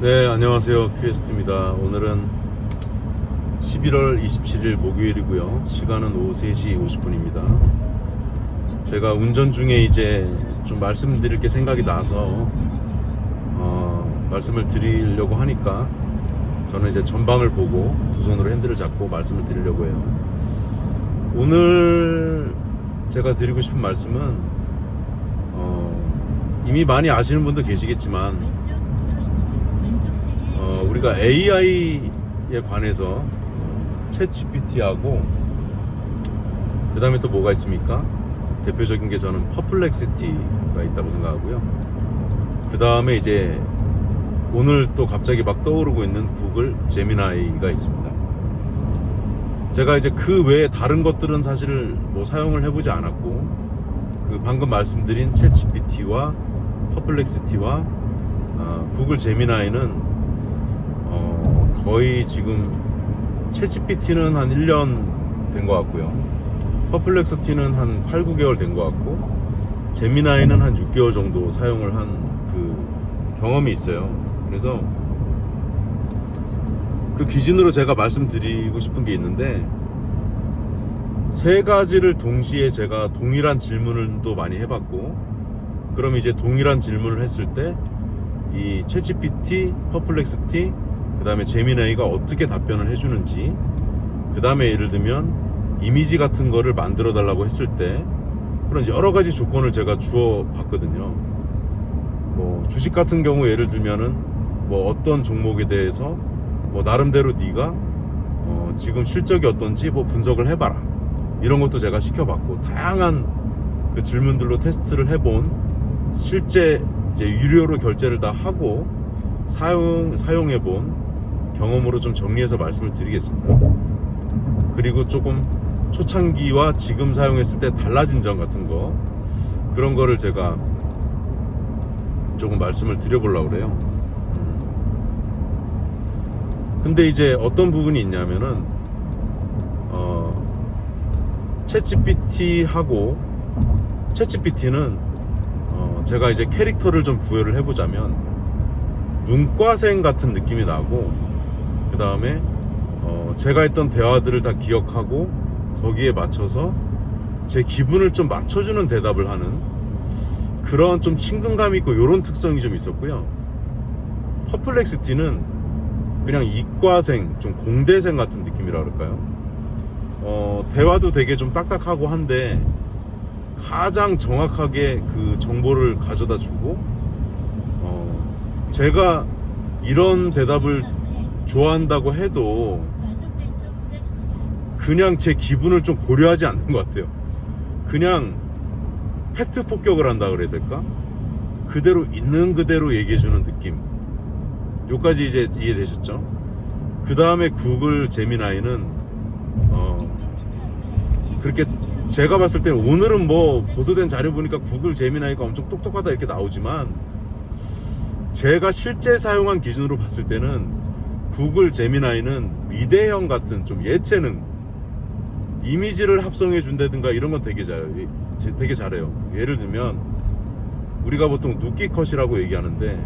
네, 안녕하세요. 큐에스트입니다. 오늘은 11월 27일 목요일이고요. 시간은 오후 3시 50분입니다. 제가 운전 중에 이제 좀 말씀드릴 게 생각이 나서 말씀을 드리려고 하니까 저는 이제 전방을 보고 두 손으로 핸들을 잡고 말씀을 드리려고 해요. 오늘 제가 드리고 싶은 말씀은 이미 많이 아시는 분도 계시겠지만 우리가 AI에 관해서 챗 GPT하고 그 다음에 또 뭐가 있습니까? 대표적인 게 저는 퍼플렉시티가 있다고 생각하고요. 그 다음에 이제 오늘 또 갑자기 막 떠오르고 있는 구글 제미나이가 있습니다. 제가 이제 그 외에 다른 것들은 사실 뭐 사용을 해보지 않았고, 그 방금 말씀드린 챗 GPT와 퍼플렉시티와 구글 제미나이는 거의 지금 챗 GPT는 한 1년 된 것 같고요. 퍼플렉시티는 한 8, 9개월 된 것 같고, 제미나이는 한 6개월 정도 사용을 한 그 경험이 있어요. 그래서 그 기준으로 제가 말씀드리고 싶은 게 있는데, 세 가지를 동시에 제가 동일한 질문을 또 많이 해봤고, 그럼 이제 동일한 질문을 했을 때 이 챗 GPT, 퍼플렉시티, 그 다음에 제미나이가 어떻게 답변을 해주는지, 그 다음에 예를 들면 이미지 같은 거를 만들어 달라고 했을 때 그런 여러 가지 조건을 제가 주어 봤거든요. 뭐 주식 같은 경우 예를 들면은 뭐 어떤 종목에 대해서 뭐 나름대로 네가 지금 실적이 어떤지 뭐 분석을 해봐라, 이런 것도 제가 시켜봤고, 다양한 그 질문들로 테스트를 해본, 실제 이제 유료로 결제를 다 하고 사용해본 경험으로 좀 정리해서 말씀을 드리겠습니다. 그리고 조금 초창기와 지금 사용했을 때 달라진 점 같은 거, 그런 거를 제가 조금 말씀을 드려보려고 그래요. 근데 이제 어떤 부분이 있냐면은 챗GPT는 제가 이제 캐릭터를 좀 부여를 해보자면 문과생 같은 느낌이 나고, 그 다음에 제가 했던 대화들을 다 기억하고 거기에 맞춰서 제 기분을 좀 맞춰주는 대답을 하는 그런 좀 친근감 있고 이런 특성이 좀 있었고요. 퍼플렉시티는 그냥 이과생, 좀 공대생 같은 느낌이라 그럴까요? 대화도 되게 좀 딱딱하고 한데 가장 정확하게 그 정보를 가져다 주고, 제가 이런 대답을 좋아한다고 해도 그냥 제 기분을 좀 고려하지 않는 것 같아요. 그냥 팩트 폭격을 한다 그래야 될까? 그대로 있는 그대로 얘기해주는 느낌. 요까지 이제 이해되셨죠? 그 다음에 구글 제미나이는 그렇게 제가 봤을 때, 오늘은 뭐 보도된 자료 보니까 구글 제미나이가 엄청 똑똑하다 이렇게 나오지만, 제가 실제 사용한 기준으로 봤을 때는 구글 제미나이는 미대형 같은 좀 예체능, 이미지를 합성해 준다든가 이런 건 되게 잘해요. 예를 들면 우리가 보통 누끼컷이라고 얘기하는데,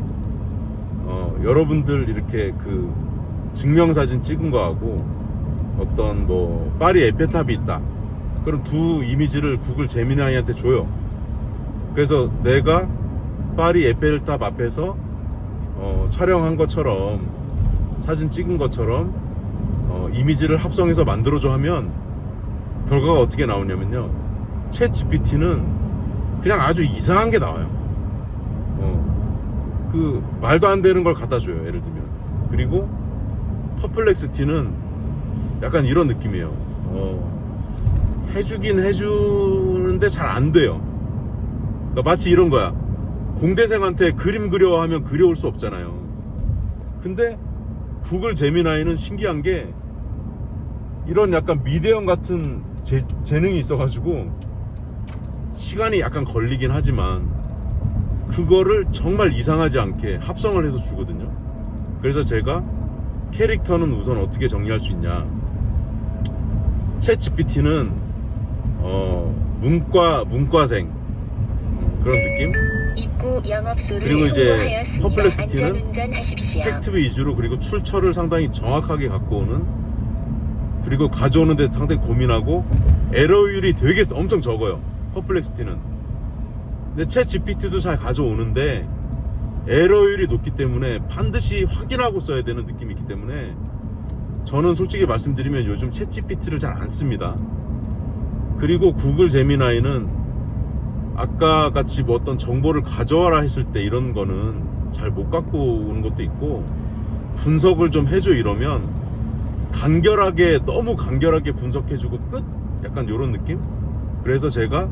여러분들 이렇게 그 증명사진 찍은 거하고 어떤 뭐 파리 에펠탑이 있다, 그럼 두 이미지를 구글 제미나이한테 줘요. 그래서 내가 파리 에펠탑 앞에서 촬영한 것처럼, 사진 찍은 것처럼 이미지를 합성해서 만들어줘 하면 결과가 어떻게 나오냐면요, 챗 GPT는 그냥 아주 이상한 게 나와요. 그 말도 안 되는 걸 갖다 줘요, 예를 들면. 그리고 퍼플렉시티는 약간 이런 느낌이에요. 해주긴 해주는데 잘 안 돼요. 그러니까 마치 이런 거야. 공대생한테 그림 그려 하면 그려올 수 없잖아요. 근데 구글 제미나이는 신기한 게 이런 약간 미대형 같은 재능이 있어가지고 시간이 약간 걸리긴 하지만 그거를 정말 이상하지 않게 합성을 해서 주거든요. 그래서 제가 캐릭터는 우선 어떻게 정리할 수 있냐, 챗 GPT는 문과생 그런 느낌? 입구 영업소를 그리고 이제 통보하였습니다. 퍼플렉시티는 안전운전하십시오. 팩트 위주로 그리고 출처를 상당히 정확하게 갖고 오는, 그리고 가져오는데 상당히 고민하고 에러율이 되게 엄청 적어요. 퍼플렉시티는. 근데 챗 GPT도 잘 가져오는데 에러율이 높기 때문에 반드시 확인하고 써야 되는 느낌이 있기 때문에 저는 솔직히 말씀드리면 요즘 챗 GPT를 잘 안 씁니다. 그리고 구글 제미나이는 아까 같이 뭐 어떤 정보를 가져와라 했을 때 이런 거는 잘 못 갖고 오는 것도 있고, 분석을 좀 해줘 이러면 간결하게, 너무 간결하게 분석해주고 끝? 약간 요런 느낌? 그래서 제가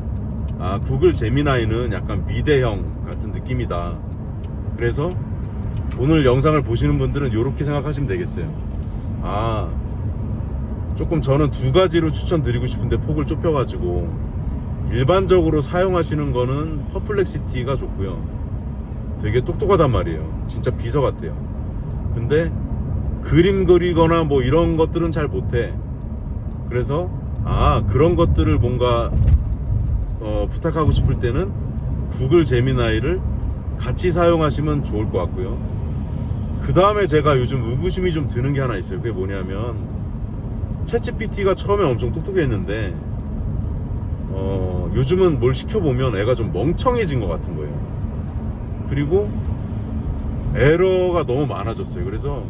구글 제미나이는 약간 미대형 같은 느낌이다. 그래서 오늘 영상을 보시는 분들은 요렇게 생각하시면 되겠어요. 조금 저는 두 가지로 추천드리고 싶은데 폭을 좁혀가지고, 일반적으로 사용하시는 거는 퍼플렉시티가 좋고요. 되게 똑똑하단 말이에요. 진짜 비서 같아요. 근데 그림 그리거나 뭐 이런 것들은 잘 못해. 그래서 그런 것들을 뭔가 부탁하고 싶을 때는 구글 제미나이를 같이 사용하시면 좋을 것 같고요. 그 다음에 제가 요즘 의구심이 좀 드는 게 하나 있어요. 그게 뭐냐면, 챗GPT가 처음에 엄청 똑똑했는데 요즘은 뭘 시켜보면 애가 좀 멍청해진 것 같은 거예요. 그리고 에러가 너무 많아졌어요. 그래서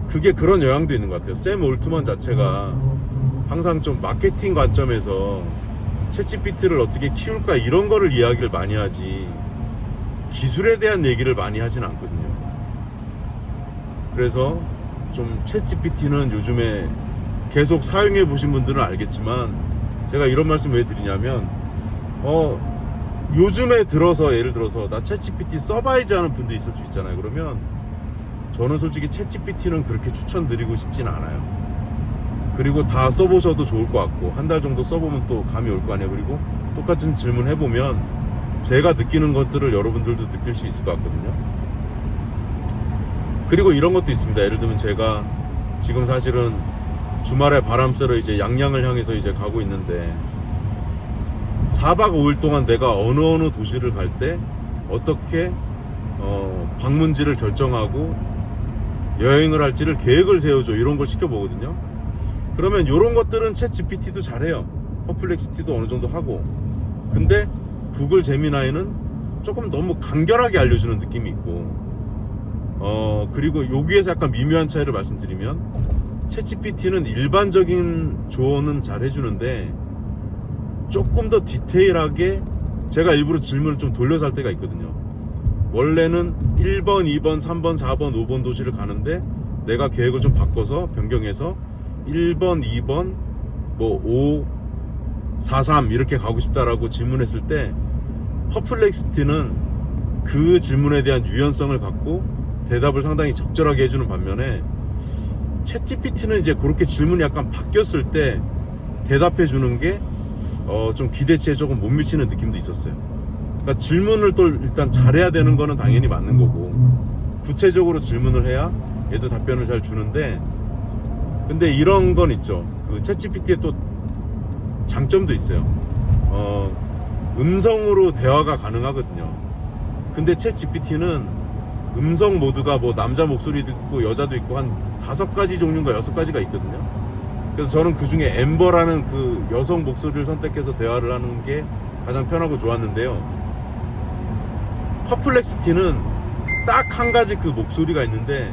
그게 그런 영향도 있는 것 같아요. 샘 올트만 자체가 항상 좀 마케팅 관점에서 챗GPT를 어떻게 키울까 이런 거를 이야기를 많이 하지 기술에 대한 얘기를 많이 하진 않거든요. 그래서 좀 챗GPT는 요즘에 계속 사용해 보신 분들은 알겠지만, 제가 이런 말씀 왜 드리냐면 요즘에 들어서 예를 들어서 나 챗GPT 써봐야지 하는 분도 있을 수 있잖아요. 그러면 저는 솔직히 챗GPT는 그렇게 추천드리고 싶진 않아요. 그리고 다 써보셔도 좋을 것 같고, 한 달 정도 써보면 또 감이 올 거 아니에요. 그리고 똑같은 질문 해보면 제가 느끼는 것들을 여러분들도 느낄 수 있을 것 같거든요. 그리고 이런 것도 있습니다. 예를 들면 제가 지금 사실은 주말에 바람 쐬러 이제 양양을 향해서 이제 가고 있는데, 4박 5일 동안 내가 어느 도시를 갈 때 어떻게 방문지를 결정하고 여행을 할지를 계획을 세워줘, 이런 걸 시켜보거든요. 그러면 이런 것들은 챗 GPT도 잘해요. 퍼플렉시티도 어느 정도 하고. 근데 구글 제미나이는 조금 너무 간결하게 알려주는 느낌이 있고, 그리고 여기에서 약간 미묘한 차이를 말씀드리면, 챗GPT는 일반적인 조언은 잘 해주는데 조금 더 디테일하게, 제가 일부러 질문을 좀 돌려서 할 때가 있거든요. 원래는 1번, 2번, 3번, 4번, 5번 도시를 가는데 내가 계획을 좀 바꿔서 변경해서 1번, 2번, 뭐 5, 4, 3 이렇게 가고 싶다라고 질문했을 때, 퍼플렉시티는 그 질문에 대한 유연성을 갖고 대답을 상당히 적절하게 해주는 반면에, 챗GPT는 이제 그렇게 질문이 약간 바뀌었을 때 대답해 주는 게 좀 기대치에 조금 못 미치는 느낌도 있었어요. 그러니까 질문을 또 일단 잘해야 되는 거는 당연히 맞는 거고, 구체적으로 질문을 해야 얘도 답변을 잘 주는데, 근데 이런 건 있죠. 그 챗GPT의 또 장점도 있어요. 음성으로 대화가 가능하거든요. 근데 챗GPT는 음성 모드가 뭐 남자 목소리도 있고 여자도 있고 한 5가지 종류인가 6가지가 있거든요. 그래서 저는 그 중에 엠버라는 그 여성 목소리를 선택해서 대화를 하는 게 가장 편하고 좋았는데요. 퍼플렉시티는 딱 한 가지 그 목소리가 있는데,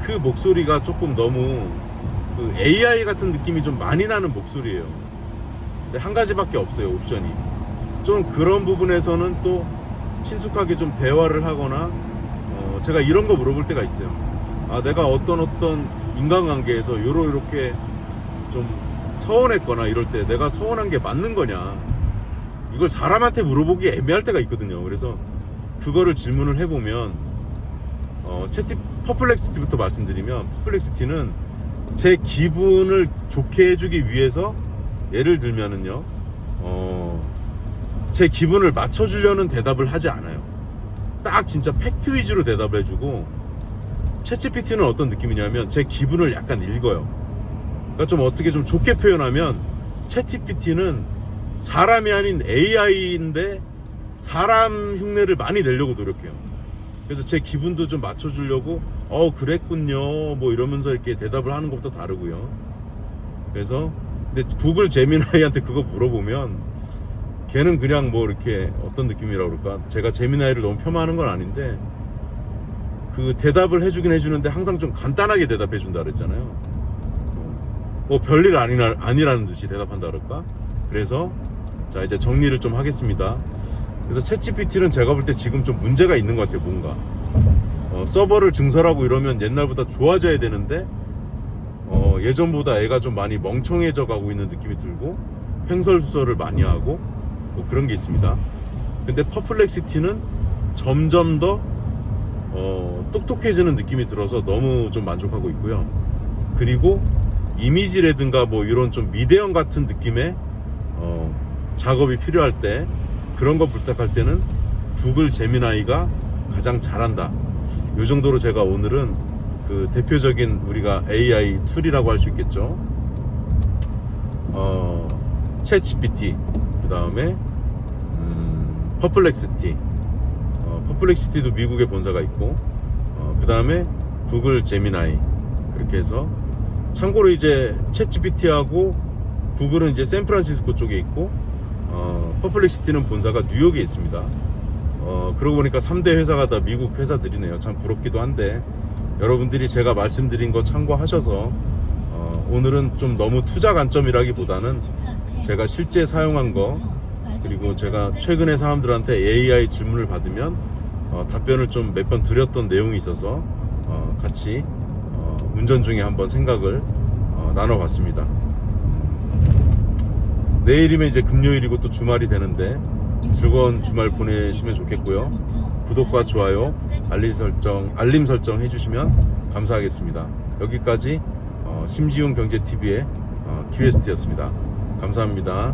그 목소리가 조금 너무 그 AI 같은 느낌이 좀 많이 나는 목소리예요. 근데 한 가지밖에 없어요, 옵션이. 좀 그런 부분에서는 또 친숙하게 좀 대화를 하거나, 제가 이런 거 물어볼 때가 있어요. 내가 어떤 인간관계에서 요렇게 좀 서운했거나 이럴 때 내가 서운한 게 맞는 거냐, 이걸 사람한테 물어보기 애매할 때가 있거든요. 그래서 그거를 질문을 해보면, 퍼플렉시티부터 말씀드리면, 퍼플렉시티는 제 기분을 좋게 해주기 위해서, 예를 들면은요, 제 기분을 맞춰주려는 대답을 하지 않아요. 딱 진짜 팩트 위주로 대답을 해주고, 챗GPT는 어떤 느낌이냐면 제 기분을 약간 읽어요. 그러니까 좀 어떻게 좀 좋게 표현하면, 챗GPT는 사람이 아닌 AI인데 사람 흉내를 많이 내려고 노력해요. 그래서 제 기분도 좀 맞춰주려고 그랬군요 뭐 이러면서 이렇게 대답을 하는 것부터 다르고요. 그래서 근데 구글 제미나이한테 그거 물어보면 걔는 그냥 뭐 이렇게 어떤 느낌이라고 그럴까, 제가 제미나이를 너무 폄하하는 건 아닌데 그 대답을 해주긴 해주는데 항상 좀 간단하게 대답해 준다 그랬잖아요. 뭐 별일 아니라는 듯이 대답한다 그럴까. 그래서 자 이제 정리를 좀 하겠습니다. 그래서 챗GPT는 제가 볼 때 지금 좀 문제가 있는 것 같아요. 뭔가 서버를 증설하고 이러면 옛날보다 좋아져야 되는데 예전보다 애가 좀 많이 멍청해져 가고 있는 느낌이 들고 횡설수설을 많이 하고 뭐 그런 게 있습니다. 근데 퍼플렉시티는 점점 더 똑똑해지는 느낌이 들어서 너무 좀 만족하고 있고요. 그리고 이미지라든가 뭐 이런 좀 미대형 같은 느낌의 작업이 필요할 때 그런 거 부탁할 때는 구글 제미나이가 가장 잘한다. 이 정도로 제가 오늘은 그 대표적인 우리가 AI 툴이라고 할 수 있겠죠. 챗GPT, 그 다음에 퍼플렉시티, 퍼플렉시티도 미국에 본사가 있고, 그 다음에 구글 제미나이, 그렇게 해서 참고로 이제 챗GPT하고 구글은 이제 샌프란시스코 쪽에 있고 퍼플렉시티는 본사가 뉴욕에 있습니다. 그러고 보니까 3대 회사가 다 미국 회사들이네요. 참 부럽기도 한데 여러분들이 제가 말씀드린 거 참고하셔서 오늘은 좀 너무 투자 관점이라기보다는 제가 실제 사용한 거, 그리고 제가 최근에 사람들한테 AI 질문을 받으면 답변을 좀 몇 번 드렸던 내용이 있어서 같이 운전 중에 한번 생각을 나눠봤습니다. 내일이면 이제 금요일이고 또 주말이 되는데 즐거운 주말 보내시면 좋겠고요. 구독과 좋아요, 알림 설정 해주시면 감사하겠습니다. 여기까지 심지훈 경제TV의 키웨스트였습니다. 감사합니다.